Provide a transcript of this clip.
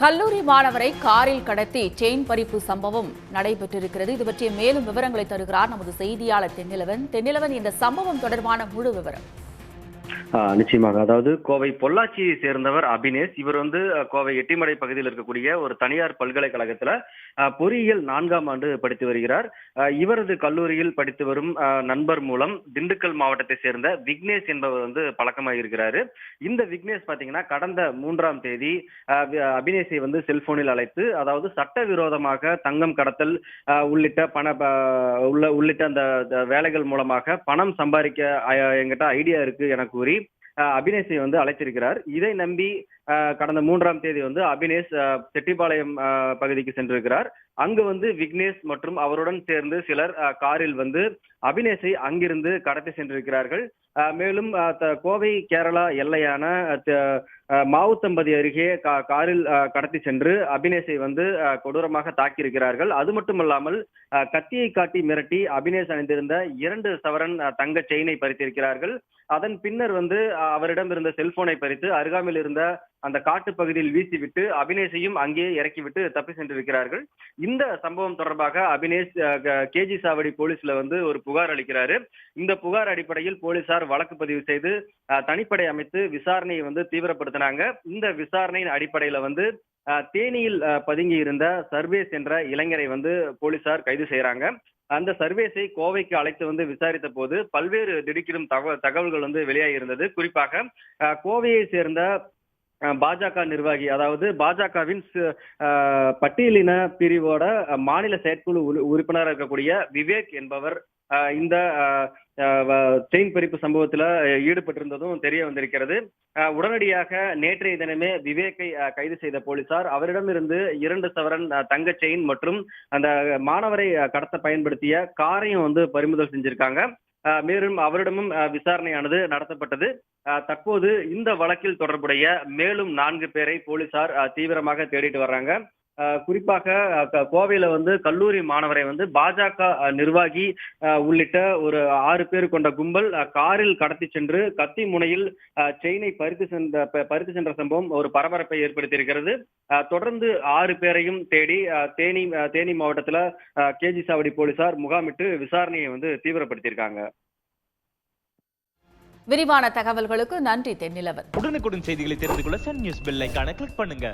கல்லூரி மாணவரை காரில் கடத்தி செயின் பறிப்பு சம்பவம் நடைபெற்றிருக்கிறது. இது பற்றிய மேலும் விவரங்களை தருகிறார் நமது செய்தியாளர் தென்னிலவன். தென்னிலவன், இந்த சம்பவம் தொடர்பான முழு விவரம். நிச்சயமாக. அதாவது கோவை பொள்ளாச்சியை சேர்ந்தவர் அபினேஷ். இவர் கோவை எட்டிமடை பகுதியில் இருக்கக்கூடிய ஒரு தனியார் பல்கலைக்கழகத்துல பொறியியல் 4ஆம் ஆண்டு படித்து வருகிறார். இவரது கல்லூரியில் படித்து வரும் நண்பர் மூலம் திண்டுக்கல் மாவட்டத்தை சேர்ந்த விக்னேஷ் என்பவர் பழக்கமாக இருக்கிறாரு. இந்த விக்னேஷ் பாத்தீங்கன்னா கடந்த 3ஆம் தேதி அபினேஷை செல்போனில் அழைத்து, அதாவது சட்டவிரோதமாக தங்கம் கடத்தல் உள்ளிட்ட அந்த வேலைகள் மூலமாக பணம் சம்பாதிக்க என்கிட்ட ஐடியா இருக்கு என கூறி அபினேஷை அழைத்திருக்கிறார். இதை நம்பி கடந்த 3ஆம் தேதி அபினேஷ் செட்டிப்பாளையம் பகுதிக்கு சென்றிருக்கிறார். அங்கு விக்னேஷ் மற்றும் அவருடன் சேர்ந்து சிலர் காரில் அபினேஷை அங்கிருந்து கடத்தி சென்றிருக்கிறார்கள். மேலும் கோவை கேரளா எல்லையான மாவுத்தம்பதி அருகே காரில் கடத்தி சென்று அபினேஷை கொடூரமாக தாக்கியிருக்கிறார்கள். அது மட்டுமல்லாமல் கத்தியை காட்டி மிரட்டி அபினேஷ் அணிந்திருந்த 2 சவரன் தங்க செயினை பறித்திருக்கிறார்கள். அதன் பின்னர் அவரிடம் இருந்த செல்போனை பறித்து அருகாமையில் இருந்த அந்த காட்டு பகுதியில் வீசிவிட்டு அபினேஷையும் அங்கே இறக்கிவிட்டு தப்பி சென்றிருக்கிறார்கள். இந்த சம்பவம் தொடர்பாக அபினேஷ் கேஜி சாவடி போலீஸ்ல ஒரு புகார் அளிக்கிறாரு. இந்த புகார் அடிப்படையில் போலீசார் வழக்கு பதிவு செய்து தனிப்படை அமைத்து விசாரணையை தீவிரப்படுத்தினாங்க. இந்த விசாரணையின் அடிப்படையில தேனியில் பதுங்கி இருந்த சர்வேஸ் என்ற இளைஞரை போலீசார் கைது செய்யறாங்க. அந்த சர்வேஸை கோவைக்கு அழைத்து விசாரித்த போது பல்வேறு திடுக்கிடும் தகவல்கள் வெளியாகி இருந்தது. குறிப்பாக கோவையை சேர்ந்த பாஜக நிர்வாகி, அதாவது பாஜகவின் பட்டியலின பிரிவோட மாநில செயற்குழு உறுப்பினராக இருக்கக்கூடிய விவேக் என்பவர் இந்த செயின் பறிப்பு சம்பவத்துல ஈடுபட்டிருந்ததும் தெரிய வந்திருக்கிறது. உடனடியாக நேற்றைய தினமே விவேக்கை கைது செய்த போலீசார் அவரிடம் இருந்து 2 சவரன் தங்க செயின் மற்றும் அந்த மாணவரை கடத்த பயன்படுத்திய காரையும் பறிமுதல் செஞ்சிருக்காங்க. மேலும் அவரிடமும் விசாரணையானது நடத்தப்பட்டது. தற்போது இந்த வழக்கில் தொடர்புடைய மேலும் 4 பேரை போலீசார் தீவிரமாக தேடிட்டு வர்றாங்க. குறிப்பாக கோவையில கல்லூரி மாணவரை பாஜக நிர்வாகி உள்ளிட்ட ஒரு 6 பேர் கொண்ட கும்பல் காரில் கடத்தி சென்று கத்தி முனையில் செயினை பறித்து சென்ற சம்பவம் ஒரு பரபரப்பை ஏற்படுத்தியிருக்கிறது. தொடர்ந்து 6 பேரையும் தேடி தேனி மாவட்டத்துல கேஜி சாவடி போலீசார் முகாமிட்டு விசாரணையை தீவிரப்படுத்தியிருக்காங்க. விரிவான தகவல்களுக்கு நன்றி தென்னிலவன். உடனுக்குடன் செய்திகளை தெரிந்து கொள்ள சன் நியூஸ் பெல் ஐகானை கிளிக் பண்ணுங்க.